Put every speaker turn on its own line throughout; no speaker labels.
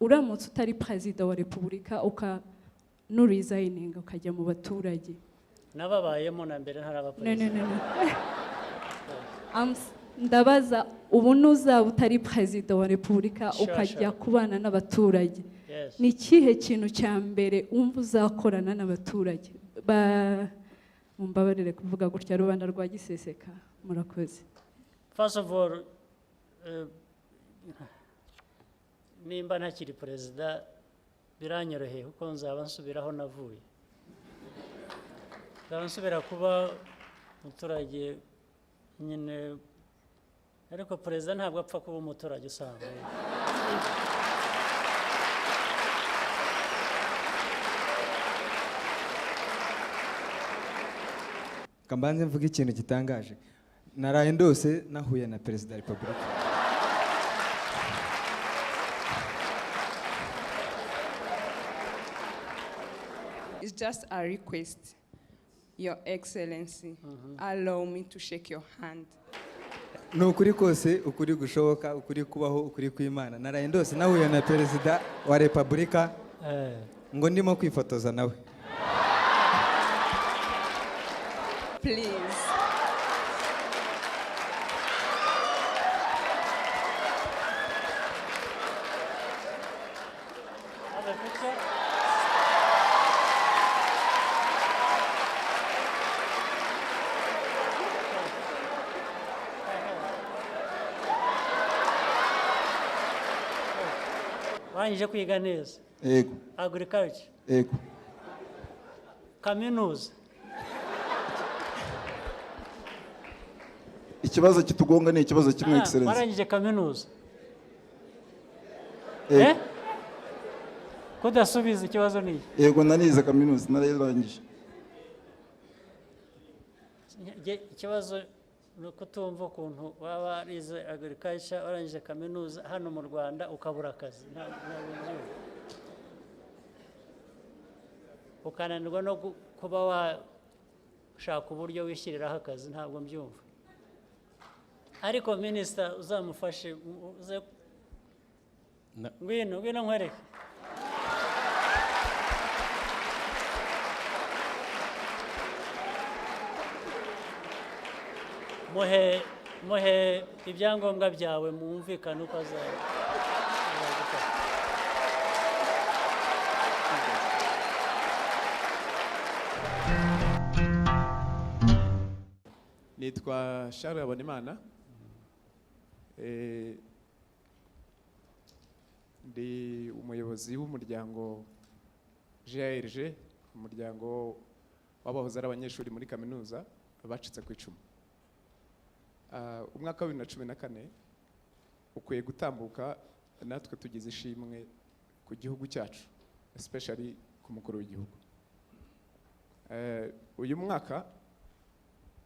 uramutse utari perezida wa repubulika nurizayininga ukajya mu baturage.
Nababayemo na mbere ntaraba perezida.
Ndabaza ubu nuzaba utari perezida wa repubulika ukajya kubana n'abaturage. Ni ikihe kintu cya mbere wumva uzakorana n'abaturage? Mumbabarire kuvuga gutya rubanda rwa Giseseka. Murakoze.
First of all, nimba ntakiri perezida biranyoroheye kuko nzaba nsubiraho navuye. Nzaba nsubira kuba umuturage nyine, ariko perezida ntabwo apfa kuba umuturage usanzwe.
Kambanze mvuga ikintu gitangaje. Naraye ndose nahuye na perezida wa repubulika.
It's just a request, Your Excellency. Allow me to shake your hand.
Nukuri kose, ukuri gushoboka, ukuri kubaho, ukuri kw'Imana. Naraye ndose nahuye na perezida wa repubulika ngo ndimo kwifotoza nawe.
Please.
Have a picture? Warangije kwiga neza?
Yego.
Agriculture?
Yego.
Kaminuza?
Ikibazo kitugonga ni ikibazo kimwe, Excellency.
Warangije kaminuza?
Yego.
Kudasubiza ikibazo ni iki?
Yego, nanize kaminuza, narayirangije.
Ikibazo ni uko tumva ukuntu waba warize agriculture warangije kaminuza hano mu Rwanda ukabura akazi. Ukananirwa no kuba washaka uburyo wishyiriraho akazi, ntabwo mbyumva. Ariko Minister uzamufashe uze ngwino nkwereke. Muhe ibyangombwa byawe mwumvikane uko azaba.
Nitwa Charles Abonimana. Ndi umuyobozi w'umuryango GARG, umuryango w'abahoze ari abanyeshuri muri kaminuza bacitse ku icumu. Umwaka wa 2014 ukwiye gutambuka natwe tugize ishimwe ku gihugu cyacu, especially ku mukuru w'igihugu. Uyu mwaka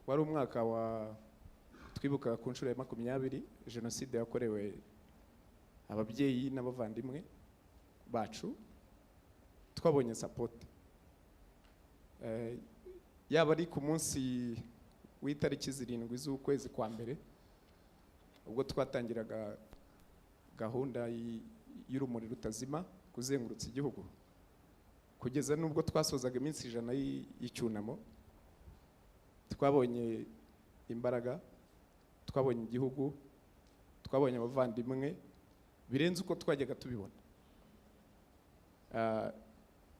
wari umwaka wa twibuka ku nshuro ya 20 jenoside yakorewe ababyeyi n'abavandimwe bacu. Twabonye support yaba ari ku munsi w'itariki 7 z'ukwezi kwa mbere ubwo twatangiraga gahunda y'urumuri rutazima kuzengurutsa igihugu, kugeza nubwo twasozaga iminsi 100 y'icyunamo. Twabonye imbaraga, twabonye igihugu, twabonye abavandimwe birenze uko twajyaga tubibona.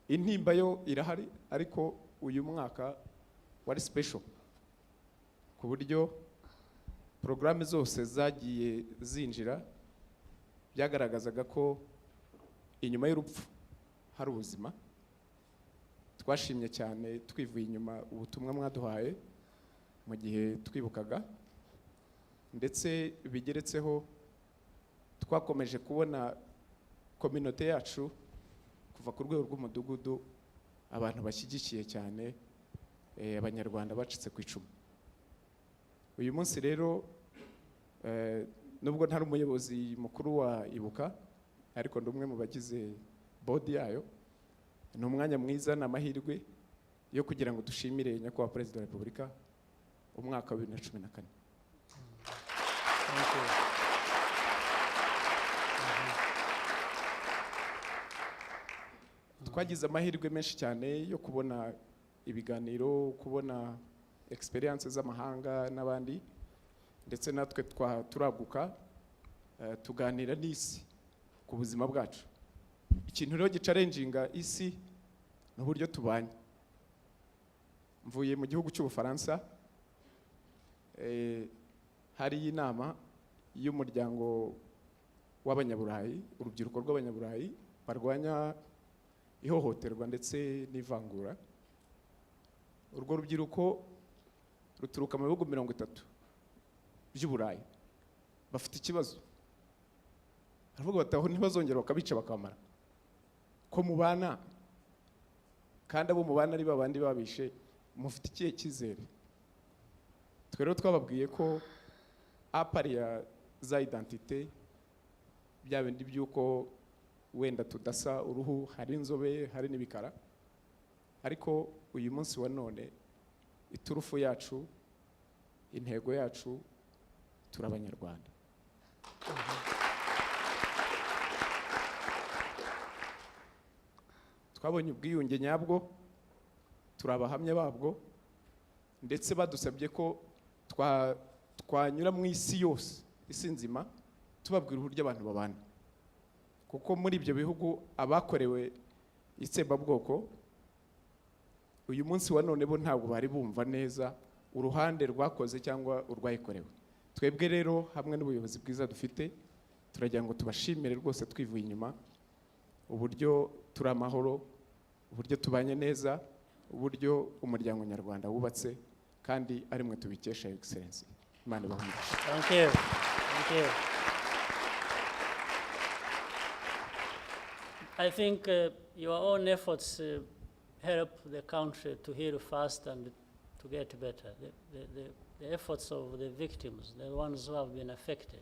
Intimba yo irahari, ariko uyu mwaka wari special ku buryo programme zose zagiye zinjira byagaragazaga ko inyuma y'urupfu hari ubuzima. Twashimye cyane twivuye inyuma ubutumwa mwaduhaye mu gihe twibukaga, ndetse bigeretseho twakomeje kubona community yacu kuva ku rwego rw'umudugudu abantu bashyigikiye cyane abanyarwanda bacitse ku icumu. Uyu munsi rero nubwo ntari umuyobozi mukuru wa Ibuka, ariko ndi umwe mu bagize body yayo. Ni umwanya mwiza n'amahirwe yo kugira ngo dushimire nyakubahwa Perezida wa Repubulika umwaka wa 2014. twagize amahirwe menshi cyane yo kubona ibiganiro, kubona experience z'amahanga n'abandi, ndetse natwe turaguka tuganira n'isi ku buzima bwacu. Ikintu rero gicalenginga isi n'uburyo tubanye. Mvuye mu gihugu cy'Ubufaransa, hari inama y'umuryango w'Abanyaburayi, urubyiruko rw'Abanyaburayi barwanya ihohoterwa ndetse n'ivangura. Urwo rubyiruko ruturuka mu bihugu 30 by'Uburayi. Bafite ikibazo, baravuga bati aho ntibazongera bakabica bakamara ko mubana, kandi abo mubana ari babandi babishe, mufite ikihe cyizere? Twe rero twababwiye ko apariya za identite bya bindi by'uko wenda tudasa uruhu, hari inzobe, hari n'ibikara, ariko uyu munsi wa none iturufu yacu, intego yacu, turabanyarwanda. Twabonye ubwiyunge nyabwo, turabahamya babwo, ndetse badusabye ko twanyura mu isi yose, isi nzima, tubabwira uburyo abantu babana, kuko muri ibyo bihugu abakorewe itsembabwoko uyu munsi wa none bo ntabwo bari bumva neza uruhande rwakoze cyangwa urwayikorewe. Twebwe rero hamwe n'ubuyobozi bwiza dufite, turagira ngo tubashimire rwose twivuye inyuma uburyo turi amahoro, uburyo tubanye neza, uburyo umuryango nyarwanda wubatse, kandi ari mwe tubikesha excellence. Imana ibahe.
Thank you. Thank you. I think your own efforts help the country to heal fast and to get better. The efforts of the victims, the ones who have been affected,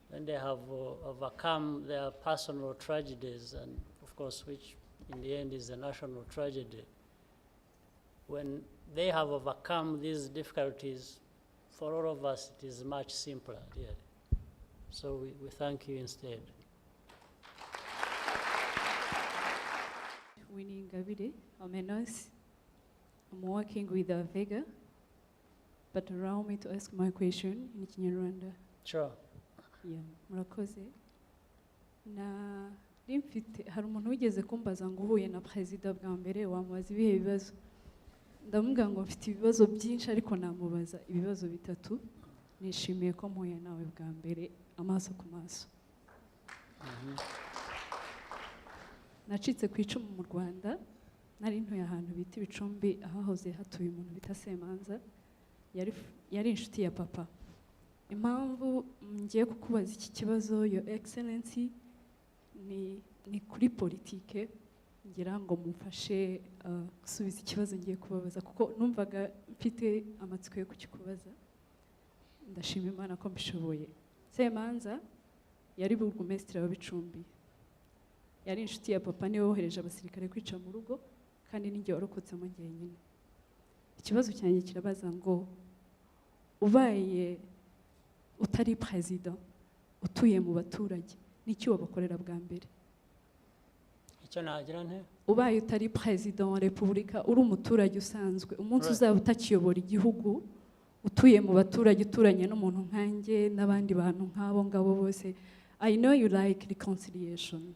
when they have overcome their personal tragedies, and of course, which in the end is a national tragedy, when they have overcome these difficulties, for all of us, it is much simpler, really. So we thank you instead.
Winnie Ngabire, Omenos. I'm working with Vega, but allow me to ask my question in Kinyarwanda.
Sure.
Yeah, murakoze. Na rimfite hari umuntu wigeze kumbaza ngo uhuye na Perezida bwa mbere wamubaza ibihe bibazo. Ndamubwira ngo mfite ibibazo byinshi ariko namubaza ibibazo bitatu. Nishimiye ko mpuye nawe bwa mbere amaso ku maso. Nacitse ku icumu mu Rwanda, nari ntuye ahantu bita Ibicumbi, ahahoze hatuye umuntu bita Semanza, yari inshuti ya papa. Impamvu ngiye kukubaza iki kibazo, Your Excellency, ni kuri politike, ngira ngo mumfashe gusubiza ikibazo ngiye kubabaza, kuko numvaga mfite amatsiko yo kukikubaza. Ndashima Imana ko mbishoboye. Semanza yari burugumesitiri wa Bicumbi, yari inshuti ya papa, niwe wohereje abasirikare kwica mu rugo, kandi ninjye warokotsemo njyenyine. Ikibazo cyanjye kirabaza ngo ubaye utari perezida, utuye mu baturage, n'iki wabakorera bwa mbere?
Icyo nagira nte?
Ubaye utari perezida wa repubulika, uri umuturage usanzwe, umunsi uzaba utakiyobora igihugu, utuye mu baturage, uturanye n'umuntu nkanjye n'abandi bantu nk'abo ngabo bose. I know you like reconciliation,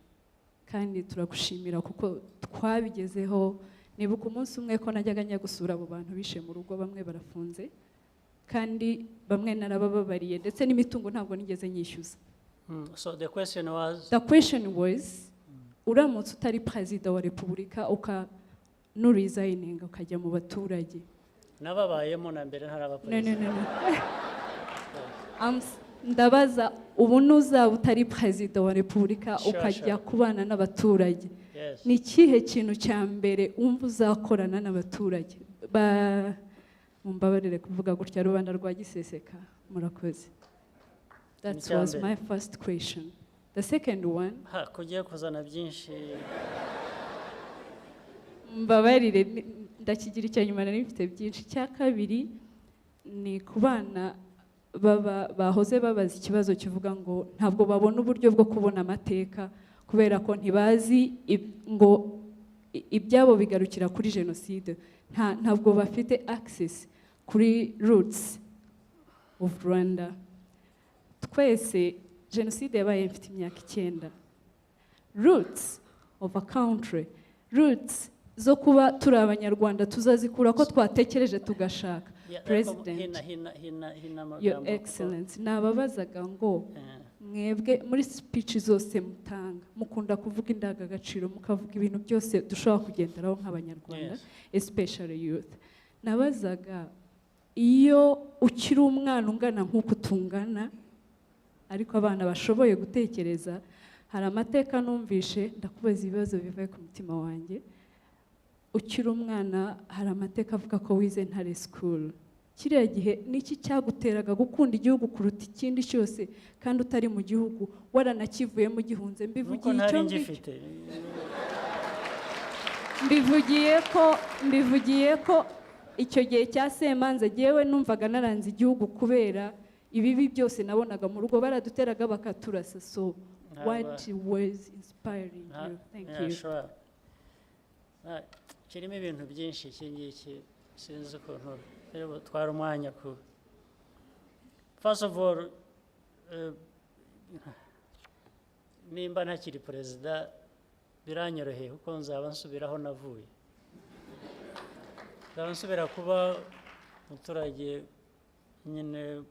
kandi turagushimira kuko twabigezeho. Nibuka umunsi umwe ko najyaga njya gusura abo bantu bishe mu rugo, bamwe barafunze kandi bamwe narabababariye, ndetse n'imitungo ntabwo nigeze nyishyuza.
So the question
was uramutse utari perezida wa repubulika nuresigninga ukajya mu baturage.
Nababayemo na mbere ntaraba perezida.
Ndabaza ubu n'uzaba utari perezida wa repubulika ukajya kubana n'abaturage, ni ikihe kintu cya mbere wumva uzakorana n'abaturage? Mumbabarire kuvuga gutya, rubanda rwa giseseka. Murakoze. That was my first question. The second one,
kugiye kuzana byinshi.
Mbabarire ndakigira icyo nyuma nari mfite byinshi. Cya kabiri ni kubana bahoze babaza ikibazo kivuga ngo ntabwo babona uburyo bwo kubona amateka kubera ko ntibazi ngo ibyabo bigarukira kuri jenoside, ntabwo bafite access kuri roots of Rwanda. Twese jenoside yabaye ifite imyaka 9. Roots of a country, roots zo kuba turi abanyarwanda tuzazikura ko twatekereje tugashaka. President, Your Excellency, nababazaga ngo mwebwe muri speech zose mutanga mukunda kuvuga indangagaciro, mukavuga ibintu byose dushobora kugenderaho nk'abanyarwanda, especially youth. Nabazaga iyo ukiri umwana ungana nk'uko tungana, ariko abana bashoboye gutekereza, hari amateka numvishe, ndakubaza ibibazo bivuye ku mutima wanjye. Ukiri umwana hari amateka avuga ko wize Ntare School. Kiriya gihe niki cyaguteraga gukunda igihugu kuruta ikindi cyose kandi utari mu gihugu waranakivuyemo gihunze? Mbivugiye ko icyo gihe cya Semanza jewe numvaga naranze igihugu kubera ibibi byose nabonaga mu rugo, baraduteraga bakaturasa. So what was inspiring you? Thank you.
Sure. Kirimo ibintu byinshi iki ngiki sinzi ukuntu twara umwanya ku. First of all, nimba ntakiri perezida biranyoroheye kuko nzaba nsubiraho navuye, nzaba nsubira kuba umuturage nyine,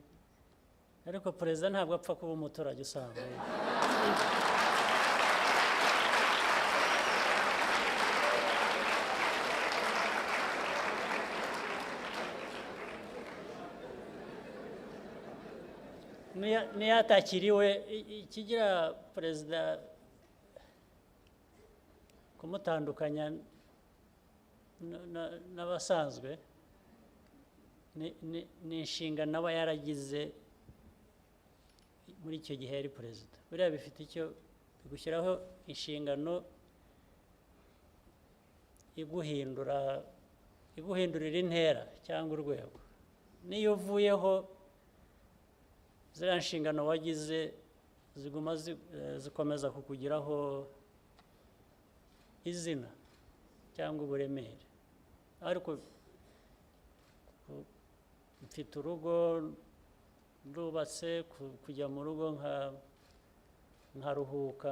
ariko perezida ntabwo apfa kuba umuturage usanzwe. Niyatakiriwe ikigira perezida kumutandukanya n'abasanzwe ni inshingano aba yaragize muri icyo gihe yari perezida. Buriya bifite icyo gushyiraho inshingano iguhindurira intera cyangwa urwego. Niyo uvuyeho ziriya nshingano wagize ziguma zikomeza kukugiraho izina cyangwa uburemere. Ariko mfite urugo ndubatse, kujya mu rugo nkaruhuka,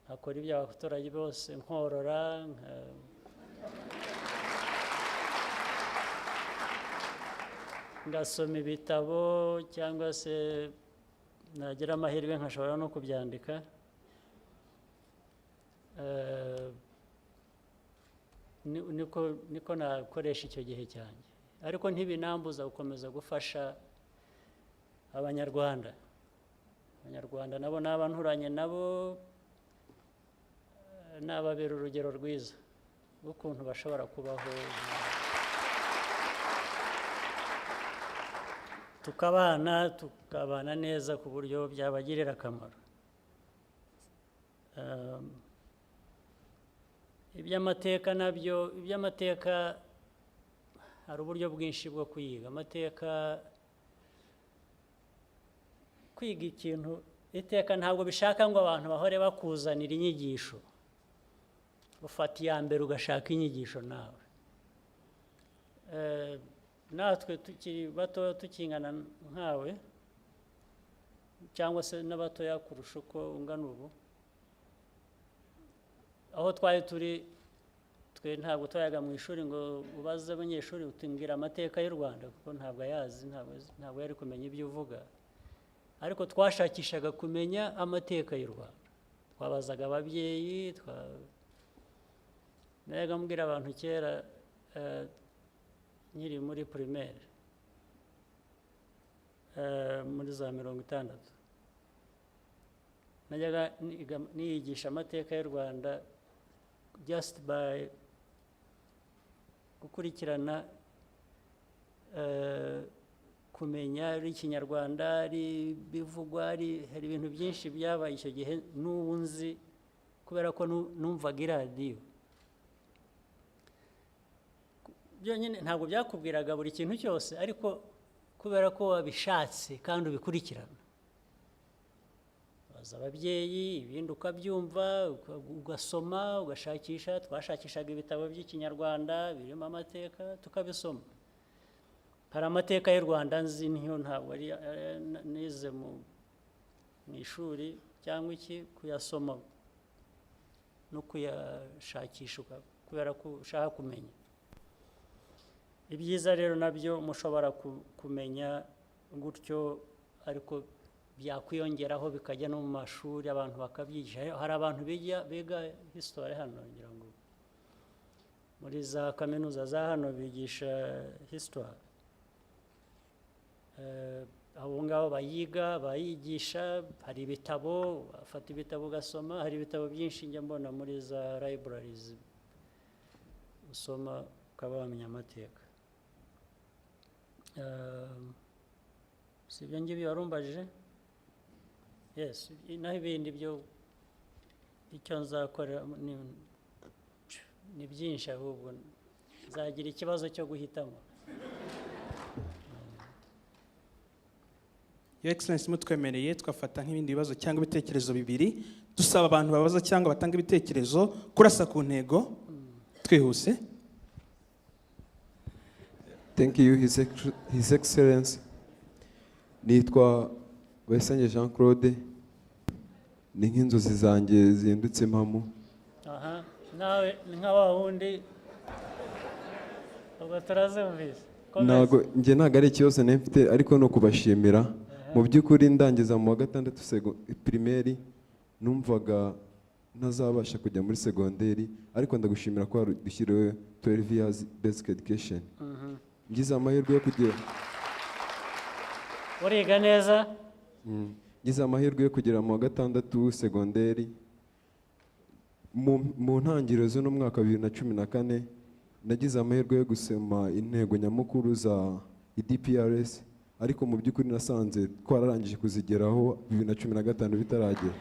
nkakora ibyo abaturage bose, nkorora, ngasoma ibitabo cyangwa se nagira amahirwe nkashobora no kubyandika. Niko nakoresha icyo gihe cyanjye, ariko ntibinambuza gukomeza gufasha abanyarwanda. Abanyarwanda nabo ni abanturanye nabo, nababera urugero rwiza rw'ukuntu bashobora kubaho, tukabana neza ku buryo byabagirira akamaro. Iby'amateka nabyo, iby'amateka hari uburyo bwinshi bwo kuyiga. Amateka, kwiga ikintu, iteka ntabwo bishaka ngo abantu bahore bakuzanira inyigisho. Ufata iya mbere ugashaka inyigisho nawe. Natwe tukiri bato tukingana nkawe cyangwa se n'abatoya kurusha uko ungana ubu, aho twari turi twe ntabwo twayaga mu ishuri ngo ubaze abanyeshuri utumbwira amateka y'u Rwanda, kuko ntabwo ayazi, ntabwo yari kumenya ibyo uvuga. Ariko twashakishaga kumenya amateka y'u Rwanda, twabazaga ababyeyi, nayaga mbwira abantu kera nkiri muri primaire muri za 60, najyaga niyigisha amateka y'u Rwanda just by gukurikirana, kumenya ari Ikinyarwanda, ari bivugwa, hari ibintu byinshi byabaye icyo gihe n'ubu nzi kubera ko numvaga iradiyo. Byonyine ntabwo byakubwiraga buri kintu cyose, ariko kubera ko wabishatse kandi ubikurikirana, ukabaza ababyeyi ibindi ukabyumva ugasoma ugashakisha. Twashakishaga ibitabo by'ikinyarwanda birimo amateka tukabisoma. Hari amateka y'u Rwanda nzi niyo ntabwo ari nize mu ishuri cyangwa iki kuyasoma no kuyashakisha kubera ko ushaka kumenya. Ibyiza rero nabyo mushobora kumenya gutyo, ariko byakwiyongeraho bikajya no mu mashuri abantu bakabyigisha. Hari abantu biga history hano, ngira ngo muri za kaminuza za hano bigisha history. Abo ngabo bayigisha, hari ibitabo, afata ibitabo ugasoma. Hari ibitabo byinshi njya mbona muri za libraries usoma ukaba wamenya amateka. Si ibyo ngibyo warumbajije? Yes, naho ibindi byo icyo nzakora ni byinshi, ahubwo nzagira ikibazo cyo guhitamo.
Your Excellency, mutwemereye twafata nk'ibindi bibazo cyangwa ibitekerezo bibiri dusaba abantu babaza cyangwa batanga ibitekerezo kurasa ku ntego twihuse.
Thank you, His Excellency. Nitwa Bayisange Jean Claude. Ni nk'inzozi zanjye zihindutse impamo.
Aha, nawe nka wa wundi ubwo turazumvise.
Ntabwo ari ikibazo mfite, ariko no kubashimira. Mu by'ukuri ndangiza mu wa gatandatu primaire numvaga ntazabasha kujya muri segonderi, ariko ndagushimira ko dushyiriwe 12 years basic education. Ngize amahirwe yo kugera
uriga neza.
Ngize amahirwe yo kugera mu wa gatandatu segonderi. Mu ntangiriro z'uno mwaka 2014 nagize amahirwe yo gusoma intego nyamukuru za IDPRS, ariko mu by'ukuri nasanze twararangije kuzigeraho 2015 bitaragera.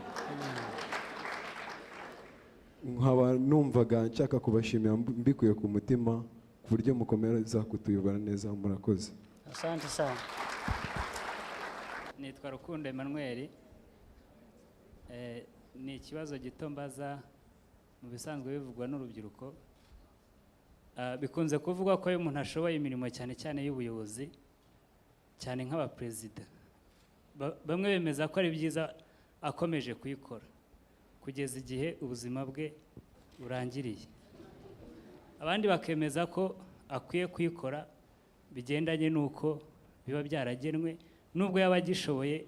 Nkaba numvaga nshaka kubashimira mbikuye ku mutima ku buryo mukomeza kutuyobora neza. Murakoze.
Asante sana.
Nitwa Rukundo Emmanuel. Ni ikibazo gito mbaza. Mu bisanzwe bivugwa n'urubyiruko, bikunze kuvugwa ko iyo umuntu ashoboye imirimo cyane cyane y'ubuyobozi, cyane nk'abaperezida, bamwe bemeza ko ari byiza akomeje kuyikora kugeza igihe ubuzima bwe burangiriye. Abandi bakemeza ko akwiye kuyikora bigendanye n'uko biba byaragenwe, nubwo yaba agishoboye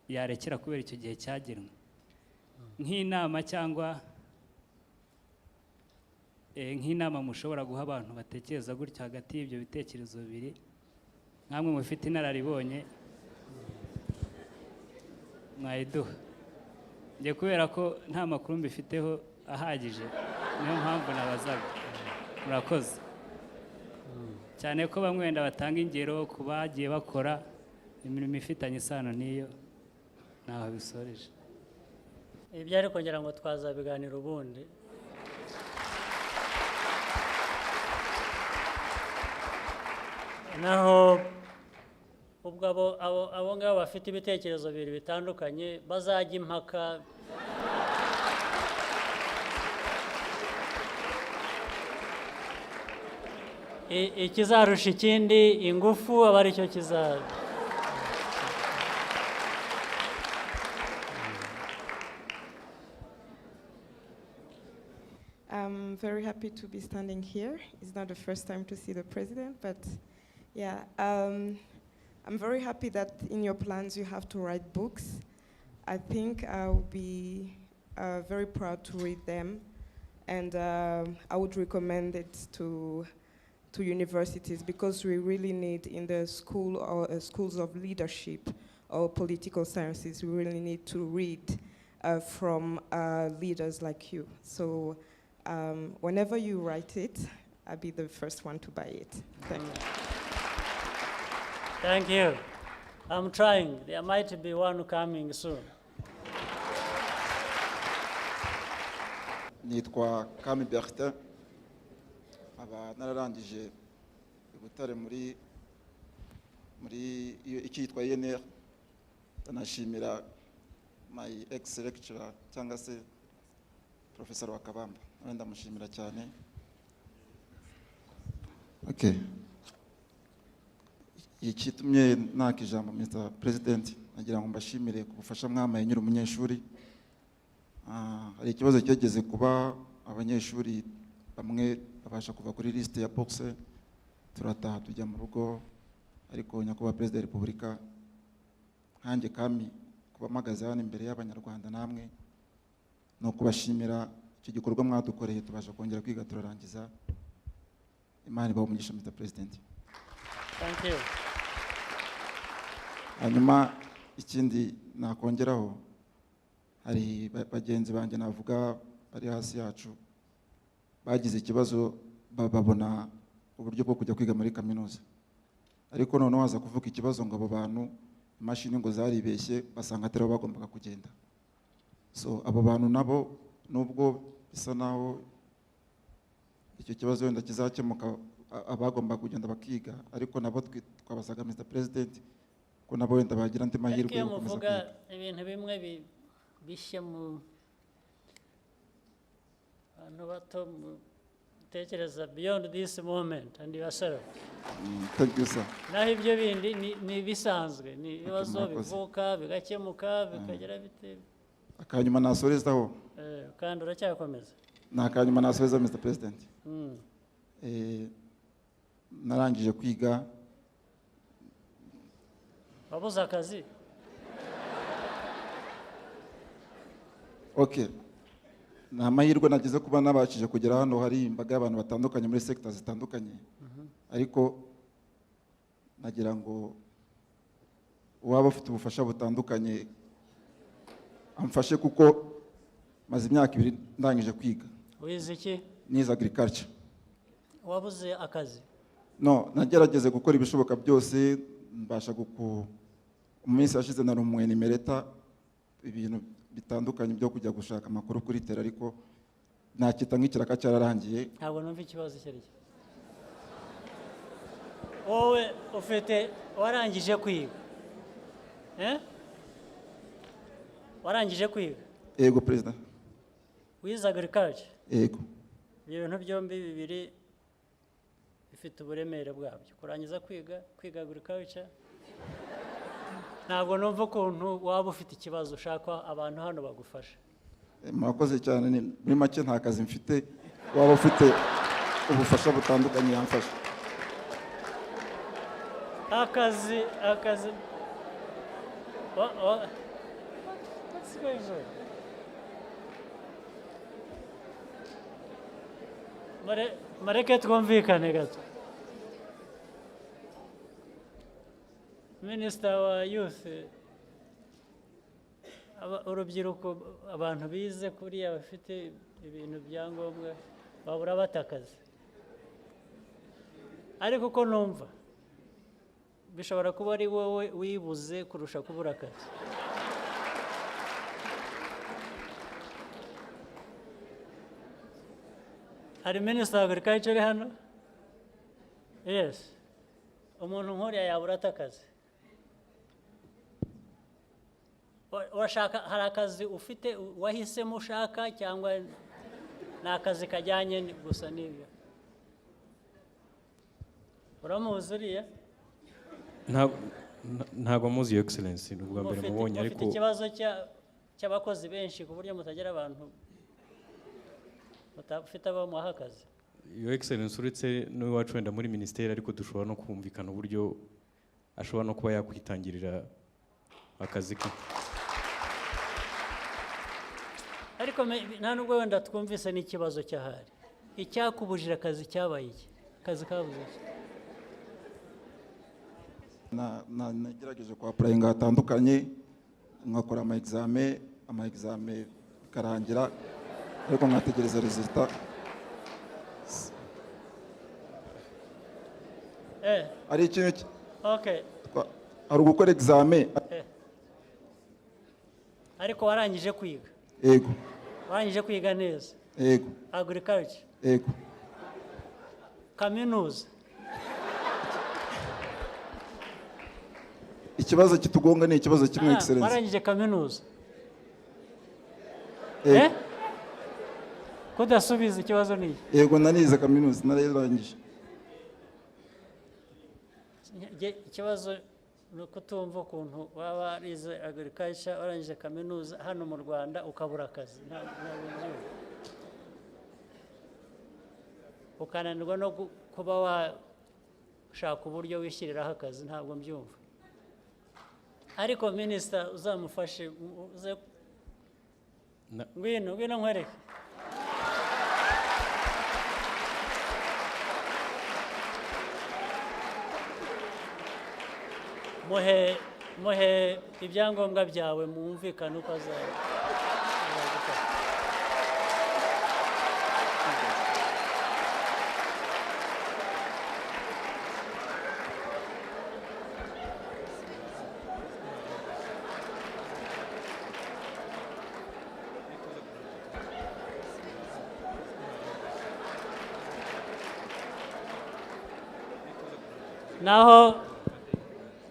yarekera kubera icyo gihe cyagenwe. Nk'inama cyangwa nk'inama mushobora guha abantu batekereza gutya hagati y'ibyo bitekerezo bibiri, nkamwe mufite inararibonye mwayiduha. Njye kubera ko nta makuru mbifiteho ahagije, niyo mpamvu nabazaga. Murakoze cyane ko bamwe wenda batanga ingero ku bagiye bakora imirimo ifitanye isano n'iyo. Ntaho bisoreje
ibyo, ariko ngira ngo twazabiganira ubundi. Naho ubwo abo ngabo bafite ibitekerezo bibiri bitandukanye bazajya impaka. Ikizarusha ikindi ingufu aba aricyo kiza.
I'm very happy to be standing here. It's not the first time to see the president, but yeah, I'm very happy that in your plans you have to write books. I think I'll be very proud to read them, and I would recommend it to universities, because we really need in the school or schools of leadership or political sciences, we really need to read from leaders like you. So whenever you write it, I'll be the first one to buy it. Thank you.
Thank you. I'm trying. There might be one coming soon.
Nitwa Kami Bertin. Aba nararangije Butare muri icyitwa INR. Ndanashimira my ex lecturer cyangwa se Professor wa Kabamba, wenda mushimira cyane. Okay, ikitumye naka ijambo Mr. President, nagira ngo mbashimire ku bufasha mwamaye nyiri umunyeshuri. Hari ikibazo cyageze kuba abanyeshuri bamwe babasha kuva kuri liste ya boxe, turataha tujya mu rugo, ariko nyakubahwa Perezida wa Repubulika nkanjye kami kuba mpagaze hano imbere y'abanyarwanda namwe no kubashimira icyo gikorwa mwadukoreye, tubasha kongera kwiga turarangiza. Imana ibahe umugisha Mr. President.
Thank you.
Hanyuma ikindi nakongeraho, hari bagenzi banjye navuga bari hasi yacu bagize ikibazo, babona uburyo bwo kujya kwiga muri kaminuza, ariko none waza kuvuga ikibazo ngo abo bantu imashini ngo zaribeshye basanga atari bagombaga kugenda. So abo bantu nabo nubwo bisa naho icyo kibazo wenda kizakemuka abagomba kugenda bakiga, ariko nabo twabasaga Mr. President ko nabo wenda bagira andi mahirwe yo gukomeza kwiga.
Ibintu bimwe bishye mu bantu bato tekereza beyond this moment and yourself.
Thank you sir.
Naho ibyo bindi ni bisanzwe, ni ibibazo bivuka bigakemuka bikagera bite.
Akanyuma nasorezaho
kandi uracyakomeza.
Nakanyuma nasoreza Mr. President. Narangije kwiga.
Wabuze akazi?
Okay, ni amahirwe nagize kuba nabashije kugera hano, hari imbaga y'abantu batandukanye muri sectors zitandukanye, ariko nagira ngo uwaba ufite ubufasha butandukanye amfashe, kuko maze imyaka 2 ndangije kwiga.
Wize iki?
Nize agriculture.
Wabuze akazi?
No, nagerageze gukora ibishoboka byose, mbasha mu minsi yashize nari umwenimereta ibintu bitandukanye byo kujya gushaka amakuru kuri tera, ariko nakita nk'ikiraka cyararangiye.
Ntabwo numva ikibazo cyari. Wowe ufite warangije kwiga? Warangije kwiga?
Yego President.
Wize agriculture?
Yego.
Ibintu byombi bibiri bifite uburemere bwabyo. Kurangiza kwiga agriculture, ntabwo numva ukuntu waba ufite ikibazo ushaka abantu hano bagufasha.
Murakoze cyane, muri make nta kazi mfite, waba ufite ubufasha butandukanye yamfasha.
Akazi mareke twumvikane gato. Minister wa Youth, urubyiruko abantu bize kuriya bafite ibintu byangombwa babura batakazi, ariko ko numva bishobora kuba ari wowe wibuze kurusha kubura akazi. Hari Minister wa Agriculture hano? Yes. Umuntu nkuriya yabura atakazi. Urashaka, hari akazi ufite wahisemo ushaka cyangwa ni akazi kajyanye gusa n'ibyo? Uramuzi uriya?
Ntabwo muzi Your Excellency, ni ubwa mbere mubonye, ariko
ufite ikibazo cy'abakozi benshi ku buryo mutagira abantu batafite abamuha akazi.
Your Excellency, uretse n'iwacu wenda muri ministeri, ariko dushobora no kumvikana uburyo ashobora no kuba yakwitangirira akazi ke.
Ariko nta nubwo wenda twumvise n'ikibazo cyahari. Icyakubujije akazi cyabaye iki? Akazi kabuze iki?
Nagerageje kwa applying hatandukanye, nkakora ama examen karangira, ariko nkategereza resultat. Ari ikintu
okay,
ari gukora examen.
Ariko warangije kwiga?
Yego.
Warangije kwiga neza?
Yego.
Agriculture?
Yego.
Kaminuza?
Ikibazo kitugonga ni ikibazo kimwe Excellency.
Warangije kaminuza? kudasubiza ikibazo ni iki?
Yego narize kaminuza narayirangije.
Ikibazo ni kutumva ukuntu waba warize agriculture warangije kaminuza hano mu Rwanda ukabura akazi. Ukananirwa no kuba washaka uburyo wishyiriraho akazi, ntabwo mbyumva. Ariko minisita uzamufashe ngwino nkwereke. Muhe ibyangombwa byawe mwumvikane uko azajya. Naho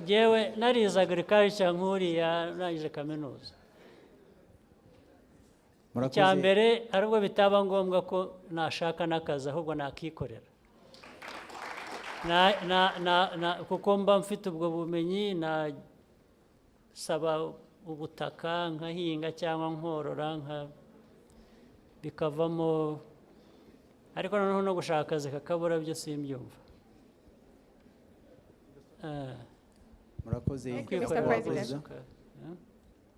jewe narize agriculture nkuriya nangije kaminuza. Icya mbere hari ubwo bitaba ngombwa ko nashaka n'akazi ahubwo nakikorera. Kuko mba mfite ubwo bumenyi, nasaba ubutaka nkahinga cyangwa nkorora bikavamo, ariko noneho no gushaka akazi kakabura byo simbyumva.
Thank you, Mr. President.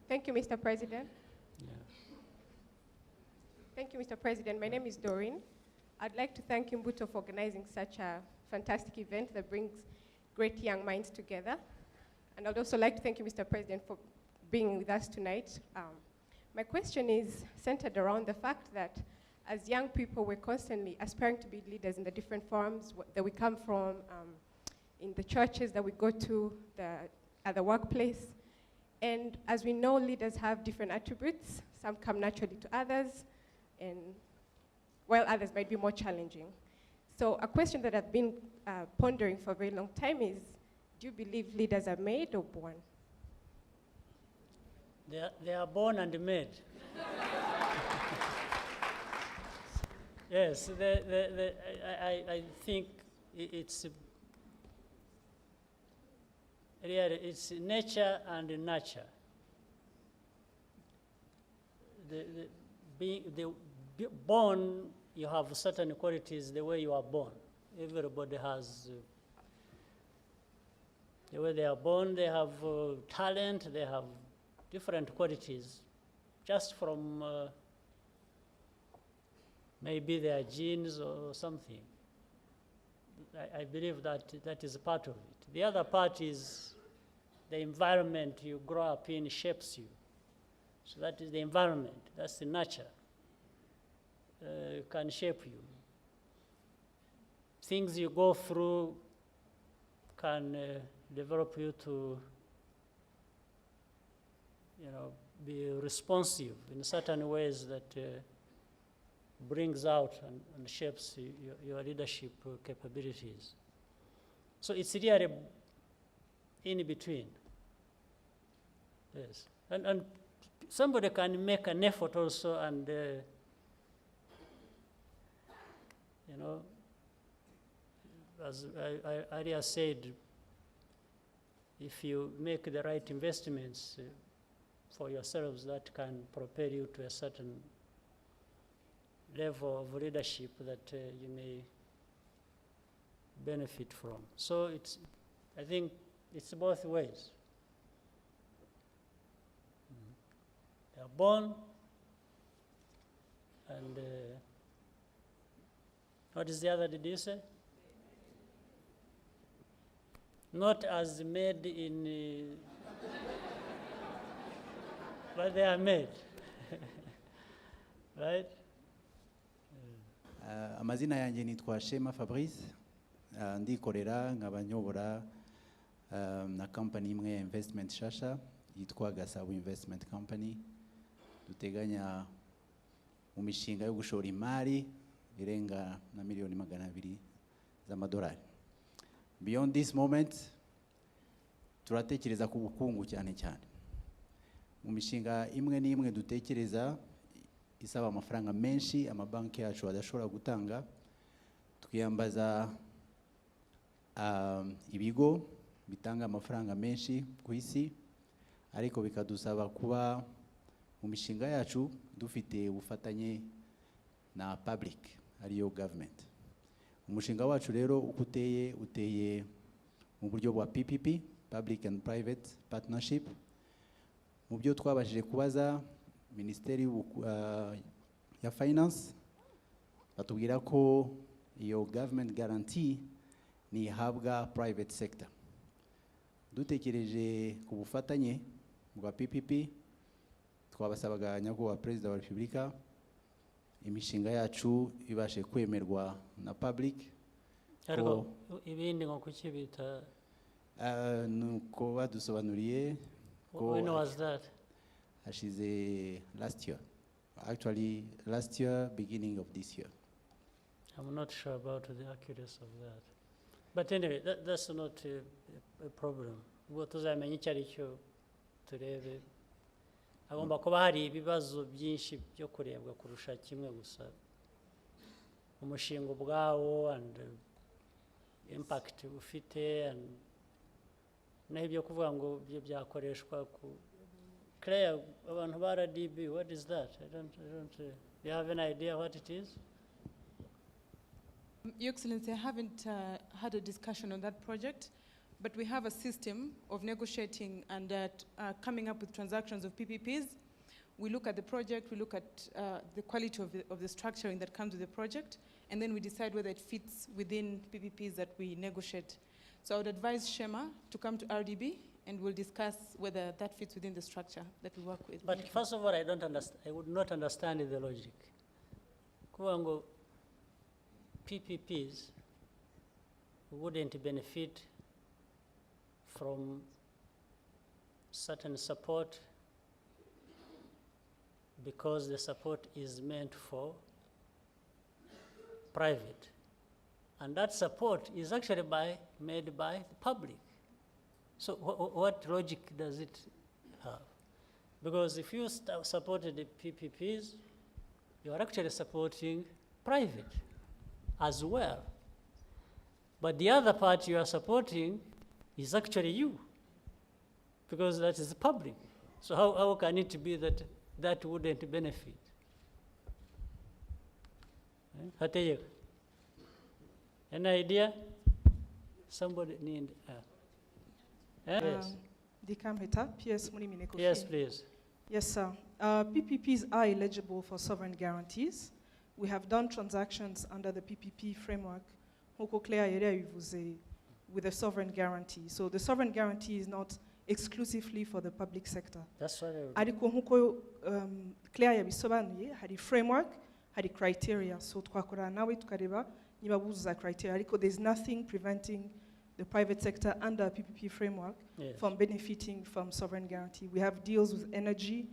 Thank you, Mr. President. Thank you, Mr. President. My name is Doreen. I'd like to thank Mbuto for organizing such a fantastic event that brings great young minds together. And I'd also like to thank you, Mr. President, for being with us tonight. My question is centered around the fact that as young people, we're constantly aspiring to be leaders in the different forums that we come from, in the churches that we go to, at the workplace. And as we know, leaders have different attributes. Some come naturally to others, and while others might be more challenging. So a question that I've been pondering for a very long time is, do you believe leaders are made or born?
They are born and made. Yes, I think it's really, it's nature and nurture. Being born, you have certain qualities the way you are born. Everybody has, the way they are born, they have talent, they have different qualities, just from maybe their genes or something. I believe that is a part of it. The other part is the environment you grow up in shapes you. So that is the environment, that's the nurture. Can shape you. Things you go through can develop you to, be responsive in certain ways that brings out and shapes your leadership capabilities. So it's really in between. Yes, and somebody can make an effort also, and as I earlier said, if you make the right investments for yourselves, that can propel you to a certain level of leadership that you may benefit from. So I think it's both ways. They are born, and what is the other, did you say? Not as made in, but they are made, right?
Amazina yanjye nitwa Shema Fabrice, ndikorera nkaba nyobora na company imwe ya investment shasha yitwa Gasabo Investment Company. Duteganya mu mishinga yo gushora imari irenga na miliyoni 200 z'amadolari. Beyond this moment, turatekereza ku bukungu cyane cyane. Mu mishinga imwe n'imwe dutekereza isaba amafaranga menshi amabanki yacu adashobora gutanga, twiyambaza ibigo bitanga amafaranga menshi ku isi, ariko bikadusaba kuba mu mishinga yacu dufite ubufatanye na public ariyo government. Umushinga wacu rero uko uteye mu buryo bwa PPP, public and private partnership. Mu byo twabashije kubaza Minisiteri ya Finance, batubwira ko iyo government guarantee nihabwa private sector. Dutekereje ku bufatanye bwa PPP, twabasabaga nyakubahwa Perezida wa Repubulika imishinga yacu ibashe kwemerwa na public.
Ariko ibindi nko kuki bita
nuko badusobanuriye ko
when was that?
Hashize last year. Actually last year, beginning of this year.
I'm not sure about the accuracy of that. But anyway, that's not a problem. Ubwo tuzamenya icyo ari cyo turebe. Agomba kuba hari ibibazo byinshi byo kurebwa kurusha kimwe gusa. Umushinga ubwawo and impact ufite and n'ibyo kuvuga ngo byo byakoreshwa ku Claire, abantu ba RDB, what is that? I don't do you have an idea what it is?
Your Excellency, I haven't had a discussion on that project, but we have a system of negotiating and coming up with transactions of PPPs. We look at the project, we look at the quality of the structuring that comes with the project, and then we decide whether it fits within PPPs that we negotiate. So I would advise Shema to come to RDB, and we'll discuss whether that fits within the structure that we work with.
But first of all, I would not understand the logic. Kuwango PPPs wouldn't benefit from certain support because the support is meant for private. And that support is actually made by the public. So what logic does it have? Because if you supported the PPPs, you are actually supporting private as well. But the other part you are supporting is actually you, because that is the public. So how can it be that that wouldn't benefit? Hatayek. An idea? Somebody need. Yes. Yes, please.
Yes, sir. PPPs are eligible for sovereign guarantees. We have done transactions under the PPP framework with a sovereign guarantee. So the sovereign guarantee is not exclusively for the public sector.
That's what
ariko nkuko Claire yabisobanuye hari framework, hari criteria. So twakora nawe tukareba niba buzuza criteria. Ariko there's nothing preventing the private sector under PPP framework from benefiting from sovereign guarantee. We have deals with energy,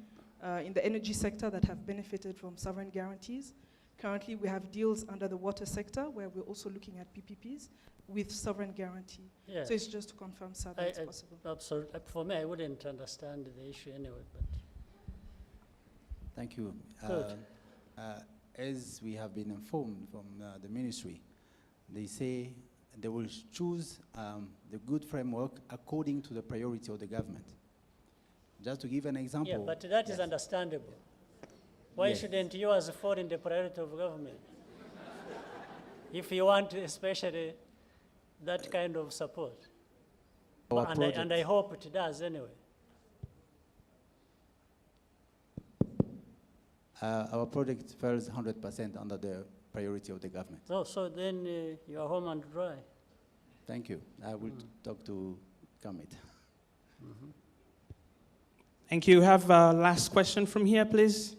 in the energy sector that have benefited from sovereign guarantees. Currently, we have deals under the water sector where we're also looking at PPPs with sovereign guarantee.
Yes.
So it's just to confirm, sir, that it's possible.
Absolutely. For me, I wouldn't understand the issue anyway. But
thank you.
Good.
As we have been informed from the ministry, they say they will choose the good framework according to the priority of the government. Just to give an example.
yeah, but that is understandable. Why shouldn't yours fall in the priority of government? If you want especially that kind of support. And I hope it does anyway.
Our project falls 100% under the priority of the government.
Oh, so then you are home and dry.
Thank you. I will talk to Kamit.
Thank you. Have a last question from here, please.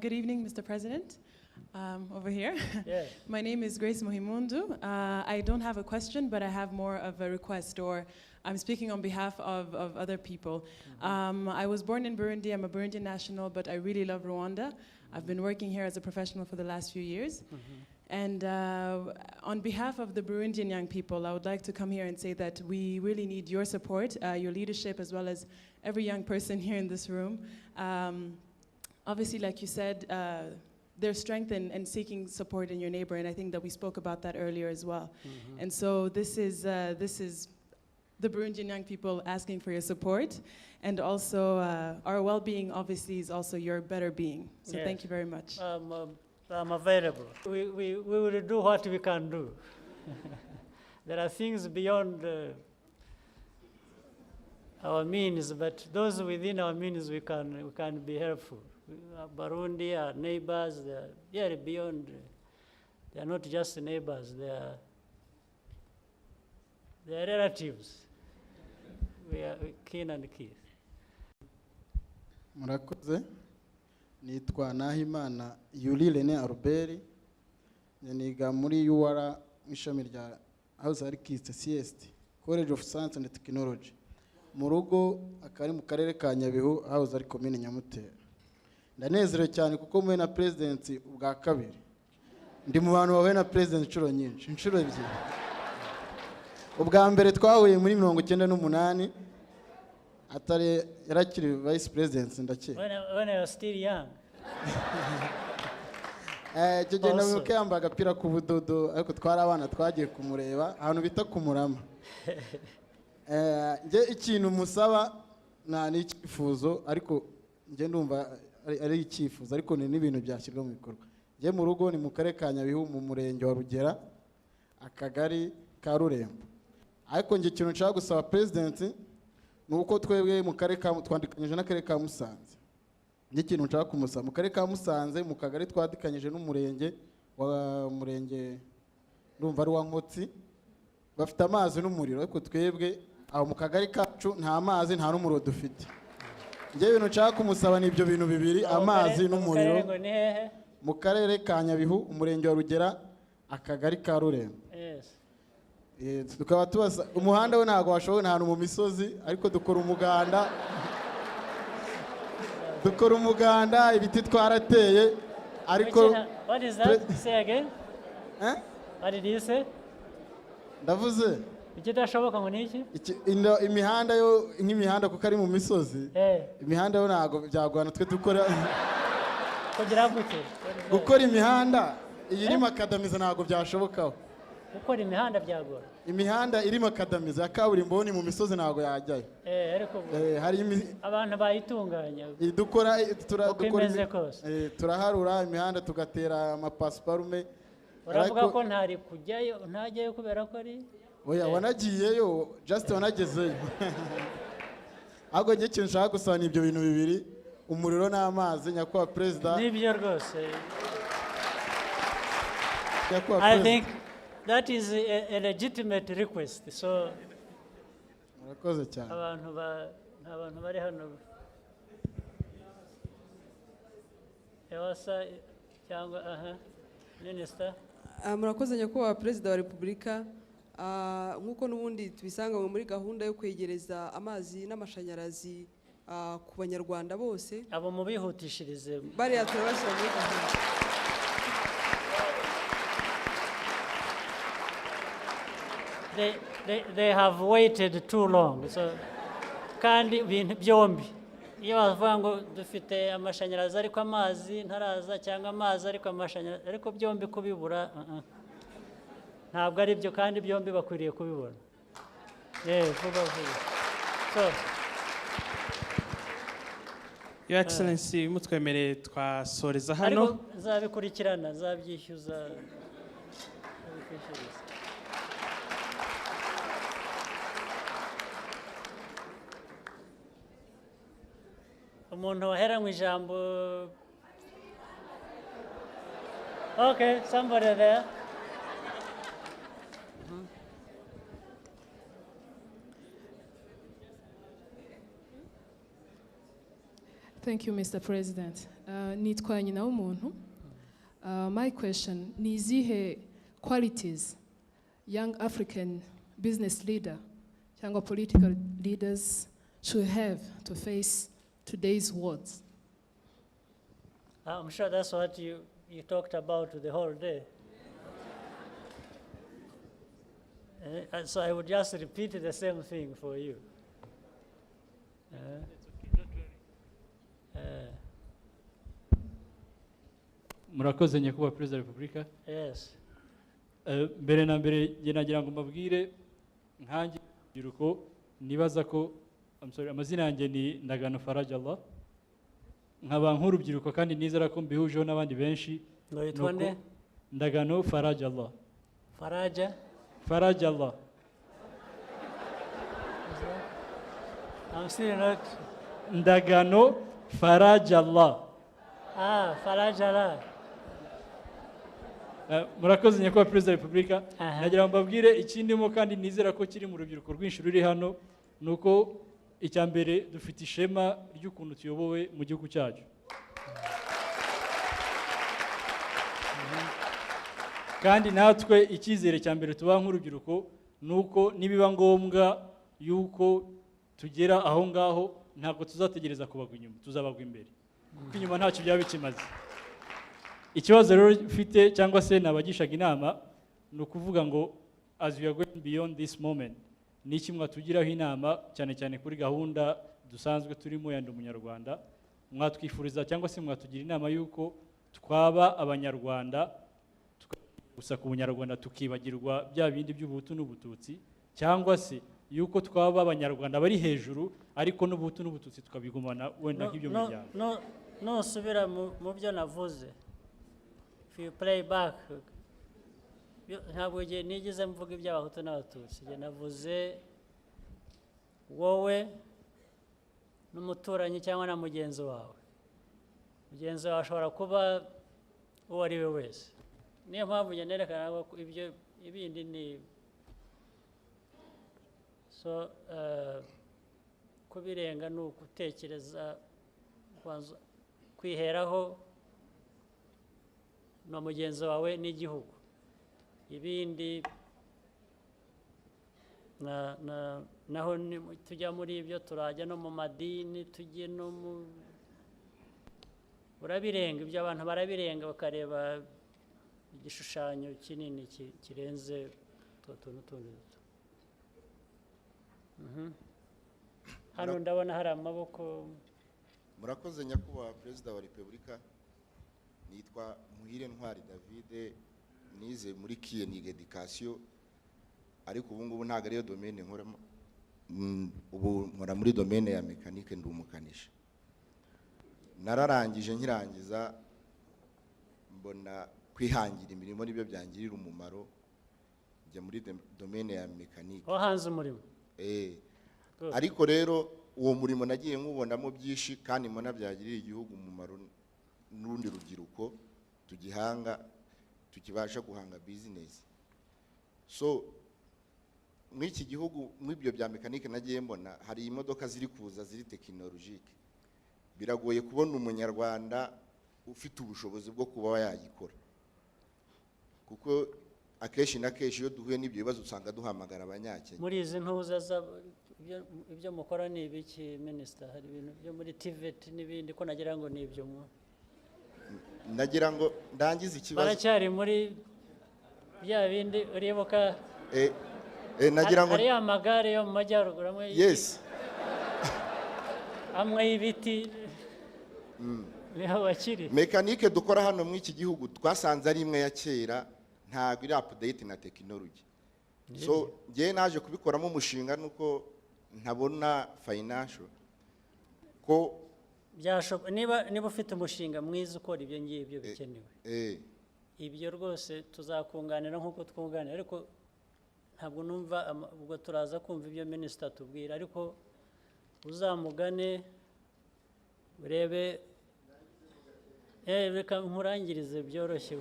Good evening, Mr. President. Over here.
Yeah.
My name is Grace Mohimundu. I don't have a question, but I have more of a request, or I'm speaking on behalf of other people. I was born in Burundi. I'm a Burundian national, but I really love Rwanda. I've been working here as a professional for the last few years. And on behalf of the Burundian young people, I would like to come here and say that we really need your support, your leadership, as well as every young person here in this room, obviously, like you said, there's strength in seeking support in your neighbor, and I think that we spoke about that earlier as well. And so this is the Burundian young people asking for your support, and also our well-being obviously is also your better being. So
Yes.
thank you very much.
I'm available. We will do what we can do. There are things beyond our means, but those within our means we can be helpful. Burundi, our neighbors, they are beyond. They are not just neighbors. They are relatives. We are kin and kith.
Murakoze. Nitwa Nahimana Yurirene Albert. Niga muri UR ishami rya House Architect CST, College of Science and Technology. Mu rugo akari mu karere ka Nyabihu House ari commune Nyamutera. Ndanezerewe cyane kuko mwe na president ubwa kabiri. Ndi mu bantu bawe na president inshuro nyinshi, inshuro ebyiri. Ubwa mbere twahuye muri 98 atari yarakiri vice president ndakeka.
When I was still young.
Jeje nabuke yamba agapira k'ubudodo ariko twari abana twagiye kumureba ahantu bita kumurama. Nje ikintu musaba na n'ikifuzo ariko nje ndumva ari ikifuzo ariko ni n'ibintu byashyirwa mu bikorwa. Nje mu rugo ni mu karere ka Nyabihu mu murenge wa Rugera akagari ka Rurembo. Ariko nje ikintu nshaka gusaba president nuko twebwe mu karere ka twandikanyije n'akarere ka Musanze. Nje ikintu nshaka kumusaba mu karere ka Musanze mu kagari twadikanyije n'umurenge wa murenge ndumva ari wa Nkotsi bafite amazi n'umuriro ariko twebwe aho mu kagari kacu nta mazi nta n'umuriro dufite. Nje ibintu nshaka kumusaba ni ibyo bintu bibiri, amazi n'umuriro. Mu karere ka Nyabihu umurenge wa Rugera akagari ka Rurembo. Tukaba tubasa umuhanda we ntago washoboye nta mu misozi ariko dukora umuganda ibiti twarateye ariko
What is that? Say again. What did you say?
Ndavuze
ikidashoboka ngo niki?
Imihanda yo nk'imihanda kuko ari mu misozi. Imihanda yo ntago byagwana twe dukora
kugira gute?
Gukora imihanda irimo akadamiza ntago byashobokaho.
Gukora imihanda byagora.
Imihanda irimo akadamiza ya kaburimbo ni mu misozi ntago yajyayo.
Ariko
hari
abantu bayitunganya.
Dukora turaharura imihanda tugatera amapasiparume.
Uravuga ko ntari kujyayo ntajyayo kubera ko ari
oya wanagiyeyo just wanagezeyo. Ahubwo ngiye ikintu nshaka gusaba ibyo bintu bibiri, umuriro n'amazi. Nyakubahwa Perezida,
nibyo rwose. I think that is a legitimate request. So
murakoze cyane.
abantu bari hano Ewasa cyangwa Minister.
Murakoze nyakubahwa Perezida wa Repubulika. Nk'uko n'ubundi tubisanga muri gahunda yo kwegereza amazi n'amashanyarazi ku banyarwanda bose.
Abo mubihutishirize.
Bariya turabashyira muri gahunda.
They have waited too long. So kandi ibintu byombi iyo bavuga ngo dufite amashanyarazi ariko amazi ntaraza cyangwa amazi ariko amashanyarazi ariko byombi kubibura ntabwo ari byo kandi byombi bakwiriye kubibona. Vuba. So
Your Excellency mutwemereye twasoreza hano.
Ariko nzabikurikirana nzabyishyuza. Umuntu wahera mu ijambo. Okay, somebody there.
Thank you, Mr. President. Nitwa nyina w'umuntu. My question, ni izihe qualities young African business leader cyangwa political leaders should have to face today's words?
I'm sure that's what you talked about the whole day. So I would just repeat the same thing for you.
murakoze nyakubahwa perezida wa repubulika.
Yes.
Mbere na mbere njye nagira ngo mbabwire nkanjye urubyiruko nibaza ko amazina yanjye ni Ndagano Faraja Allah, nkaba nk'urubyiruko kandi nizera ko mbihujeho n'abandi benshi.
Witwa nde?
Ndagano Faraja Allah. Faraja Allah.
I'm still not.
Ndagano Faraja Allah.
Faraja Allah.
Murakoze nyakubahwa perezida wa repubulika. Nagira ngo mbabwire ikindimo kandi nizera ko kiri mu rubyiruko rwinshi ruri hano, nuko icya mbere dufite ishema ry'ukuntu tuyobowe mu gihugu cyacu. Kandi natwe icyizere cya mbere tuba nk'urubyiruko nuko nibiba ngombwa yuko tugera aho ngaho ntabwo tuzategereza kubagwa inyuma, tuzabagwa imbere, kuko inyuma ntacyo byaba bikimaze. Ikibazo rero ufite cyangwa se nabagishaga inama ni ukuvuga ngo as we are going beyond this moment, ni iki mwatugiraho inama cyane cyane kuri gahunda dusanzwe turimo ya Ndi Umunyarwanda, mwatwifuriza cyangwa se mwatugira inama yuko twaba abanyarwanda gusa ku bunyarwanda tukibagirwa bya bindi by'ubuhutu n'ubututsi, cyangwa se yuko twaba abanyarwanda bari hejuru ariko n'ubuhutu n'ubututsi tukabigumana wenda nk'ibyo miryango.
Nusubira mu byo navuze, if you play back, ntabwo nigeze mvuga iby'abahutu n'abatutsi, navuze wowe n'umuturanyi cyangwa na mugenzi wawe. Mugenzi wawe ashobora kuba uwo ari we wese. Niyo mpamvu nerekana ko ibyo ibindi ni so kubirenga ni ugutekereza kwiheraho na mugenzi wawe n'igihugu. Ibindi naho tujya muri ibyo turajya no mu madini, tujye no mu urabirenga, ibyo abantu barabirenga bakareba igishushanyo kinini kirenze utuntu n'utundi duto. Hano ndabona hari amaboko.
Murakoze nyakubahwa perezida wa repubulika. Nitwa Muhire Ntwari David, nize muri Kiyenig Education, ariko ubu ngubu ntabwo ariyo domaine nkoramo. Ubu nkora muri domaine ya mekanike, ndi umukanishi. Nararangije nkirangiza mbona kwihangira imirimo nibyo byangirira umumaro, njya muri domaine ya mekanike.
Wahanze umurimo?
Ariko rero uwo murimo nagiye nkubonamo byinshi kandi mbona byagirira igihugu umumaro n'urundi rubyiruko tugihanga, tukibasha guhanga business. So mw'iki gihugu mw'ibyo bya mekanike nagiye mbona hari imodoka ziri kuza ziri technologique, biragoye kubona umunyarwanda ufite ubushobozi bwo kuba yayikora, kuko akenshi na kenshi iyo duhuye n'ibyo bibazo usanga duhamagara abanyakenya.
Muri izi ntuza ibyo mukora ni ibiki minister? Hari ibintu byo muri TVET n'ibindi ko nagira ngo ni ibyo
nagira ngo ndangize ikibazo.
Baracyari muri bya bindi uribuka?
Nagira ngo
hari amagare yo mu majyaruguru amwe.
Yes.
Amwe y'ibiti. Niho bakiri.
Mekanike dukora hano mu iki gihugu twasanze ari imwe ya kera, ntabwo iri update na technology. So ngiye naje kubikoramo umushinga nuko ntabona financial ko
niba ufite umushinga mwiza ukora ibyo ngibyo bikenewe, ibyo rwose tuzakunganira nk'uko twunganira, ariko ntabwo numva ubwo turaza kumva ibyo minisita tubwira, ariko uzamugane urebe. Reka nkurangirize byoroshye